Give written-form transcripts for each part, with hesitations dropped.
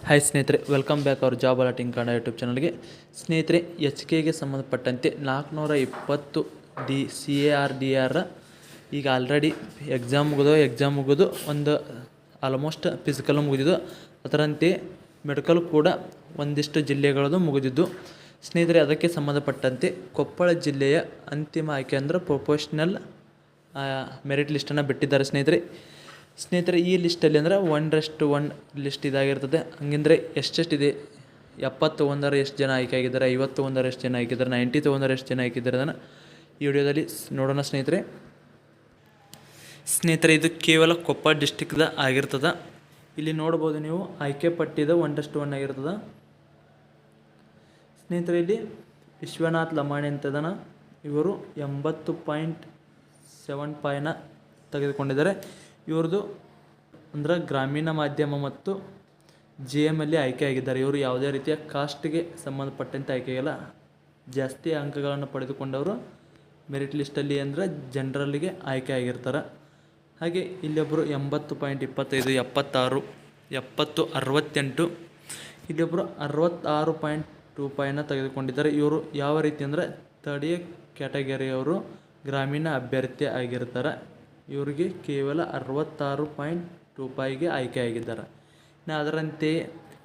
Hi ಸ್ನೇಹಿತರೆ, welcome back our job alerting Kannada YouTube ಚಾನಲ್ಗೆ. ಸ್ನೇಹಿತರೆ, HKಗೆ ಸಂಬಂಧಪಟ್ಟಂತೆ 420 CAR-DR ಈಗ ಆಲ್ರೆಡಿ ಎಕ್ಸಾಮ್ ಮುಗಿದು ಒಂದು ಆಲ್ಮೋಸ್ಟ್ ಫಿಸಿಕಲ್ ಮುಗಿದಿದ್ದು. ಅದರಂತೆ ಮೆಡಿಕಲ್ ಕೂಡ ಒಂದಿಷ್ಟು ಜಿಲ್ಲೆಗಳದು ಮುಗಿದಿದ್ದು. ಸ್ನೇಹಿತರೆ, ಅದಕ್ಕೆ ಸಂಬಂಧಪಟ್ಟಂತೆ ಕೊಪ್ಪಳ ಜಿಲ್ಲೆಯ ಅಂತಿಮ ಆಯ್ಕೆ ಅಂದರೆ ಪ್ರೊಫೆಷ್ನಲ್ ಮೆರಿಟ್ ಲಿಸ್ಟನ್ನು ಬಿಟ್ಟಿದ್ದಾರೆ ಸ್ನೇಹಿತರೆ. ಈ ಲಿಸ್ಟಲ್ಲಿ ಅಂದರೆ 1:1 ಲಿಸ್ಟ್ ಇದಾಗಿರ್ತದೆ. ಹಂಗಂದರೆ ಎಷ್ಟೆಷ್ಟಿದೆ, 71 ಎಷ್ಟು ಜನ ಆಯ್ಕೆ ಆಗಿದ್ದಾರೆ, 51 ಎಷ್ಟು ಜನ ಆಯ್ಕಿದ್ದಾರೆ, 91 ಎಷ್ಟು ಜನ ಆಯ್ಕಿದ್ದಾರೆ ಅದನ್ನು ಈ ವಿಡಿಯೋದಲ್ಲಿ ನೋಡೋಣ ಸ್ನೇಹಿತರೆ. ಇದು ಕೇವಲ ಕೊಪ್ಪಳ ಡಿಸ್ಟಿಕ್ದ ಆಗಿರ್ತದೆ. ಇಲ್ಲಿ ನೋಡ್ಬೋದು ನೀವು, ಆಯ್ಕೆ ಪಟ್ಟಿದ 1:1 ಆಗಿರ್ತದೆ ಸ್ನೇಹಿತರೆ. ಇಲ್ಲಿ ವಿಶ್ವನಾಥ್ ಲಮಾಣಿ ಅಂತದನ, ಇವರು 80.75 ತೆಗೆದುಕೊಂಡಿದ್ದಾರೆ. ಇವ್ರದ್ದು ಅಂದರೆ ಗ್ರಾಮೀಣ ಮಾಧ್ಯಮ ಮತ್ತು GM ಅಲ್ಲಿ ಆಯ್ಕೆ ಆಗಿದ್ದಾರೆ. ಇವರು ಯಾವುದೇ ರೀತಿಯ ಕಾಸ್ಟ್ಗೆ ಸಂಬಂಧಪಟ್ಟಂತೆ ಆಯ್ಕೆಯಾಗಲ್ಲ. ಜಾಸ್ತಿ ಅಂಕಗಳನ್ನು ಪಡೆದುಕೊಂಡವರು ಮೆರಿಟ್ ಲಿಸ್ಟಲ್ಲಿ ಅಂದರೆ ಜನರಲ್ಲಿಗೆ ಆಯ್ಕೆ ಆಗಿರ್ತಾರೆ. ಹಾಗೆ ಇಲ್ಲೊಬ್ಬರು 80.25, 76, 70, 68, ಇಲ್ಲೊಬ್ಬರು 66.25 ತೆಗೆದುಕೊಂಡಿದ್ದಾರೆ. ಇವರು ಯಾವ ರೀತಿ ಅಂದರೆ 3rd ಕ್ಯಾಟಗರಿಯವರು ಗ್ರಾಮೀಣ ಅಭ್ಯರ್ಥಿ ಆಗಿರ್ತಾರೆ. ಇವರಿಗೆ ಕೇವಲ 66.25ಗೆ ಆಯ್ಕೆ ಆಗಿದ್ದಾರೆ. ಅದರಂತೆ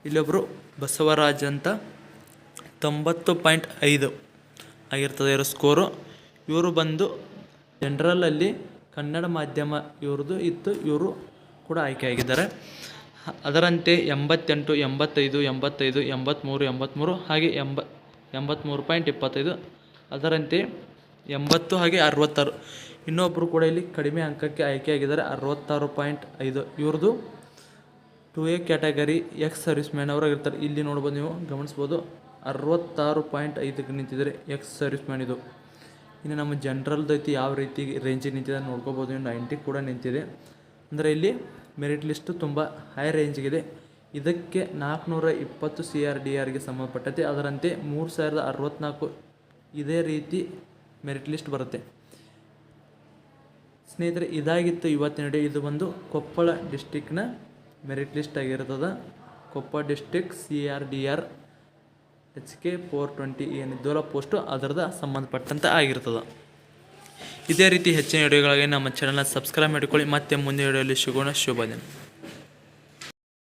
ಇಲ್ಲೊಬ್ಬರು ಬಸವರಾಜ್ ಅಂತ 90.5 ಆಗಿರ್ತದೆ ಇವರ ಸ್ಕೋರು. ಇವರು ಬಂದು ಜನರಲಲ್ಲಿ ಕನ್ನಡ ಮಾಧ್ಯಮ ಇವ್ರದ್ದು ಇತ್ತು, ಇವರು ಕೂಡ ಆಯ್ಕೆ ಆಗಿದ್ದಾರೆ. ಅದರಂತೆ 88, 85, 85, 83, 83 ಹಾಗೆ 83.25, ಅದರಂತೆ 80 ಹಾಗೆ 66. ಇನ್ನೊಬ್ಬರು ಕೂಡ ಇಲ್ಲಿ ಕಡಿಮೆ ಅಂಕಕ್ಕೆ ಆಯ್ಕೆ ಆಗಿದ್ದಾರೆ, 66.5. ಇವ್ರದ್ದು 2A category ex service man ಅವರು ಆಗಿರ್ತಾರೆ. ಇಲ್ಲಿ ನೋಡ್ಬೋದು, ನೀವು ಗಮನಿಸ್ಬೋದು, 66.5ಕ್ಕೆ ನಿಂತಿದ್ದಾರೆ ಎಕ್ಸ್ ಸರ್ವಿಸ್ ಮ್ಯಾನ್ ಇದು. ಇನ್ನು ನಮ್ಮ ಜನರಲ್ದು ಐತಿ ಯಾವ ರೀತಿ ರೇಂಜಿಗೆ ನಿಂತಿದೆ ನೋಡ್ಕೋಬೋದು. 90 ಕೂಡ ನಿಂತಿದೆ. ಅಂದರೆ ಇಲ್ಲಿ ಮೆರಿಟ್ ಲಿಸ್ಟು ತುಂಬ ಹೈ ರೇಂಜಿಗಿದೆ. ಇದಕ್ಕೆ 420 CAR-DRಗೆ ಸಂಬಂಧಪಟ್ಟಂತೆ ಅದರಂತೆ 3064 ಇದೇ ರೀತಿ ಮೆರಿಟ್ ಲಿಸ್ಟ್ ಬರುತ್ತೆ ಸ್ನೇಹಿತರೆ. ಇದಾಗಿತ್ತು ಇವತ್ತಿನ ವಿಡಿಯೋ. ಇದು ಬಂದು ಕೊಪ್ಪಳ ಡಿಸ್ಟಿಕ್ನ ಮೆರಿಟ್ ಲಿಸ್ಟ್ ಆಗಿರ್ತದೆ. ಕೊಪ್ಪಳ ಡಿಸ್ಟಿಕ್ CAR-DR HK 420 ಏನಿದ್ದಲ್ಲ ಪೋಸ್ಟು ಅದರದ ಸಂಬಂಧಪಟ್ಟಂತೆ ಆಗಿರ್ತದೆ. ಇದೇ ರೀತಿ ಹೆಚ್ಚಿನ ವಿಡಿಯೋಗಳಿಗೆ ನಮ್ಮ ಚಾನಲ್ನ ಸಬ್ಸ್ಕ್ರೈಬ್ ಮಾಡಿಕೊಳ್ಳಿ. ಮತ್ತೆ ಮುಂದಿನ ವಿಡಿಯೋದಲ್ಲಿ ಸಿಗೋಣ. ಶುಭ ದಿನ.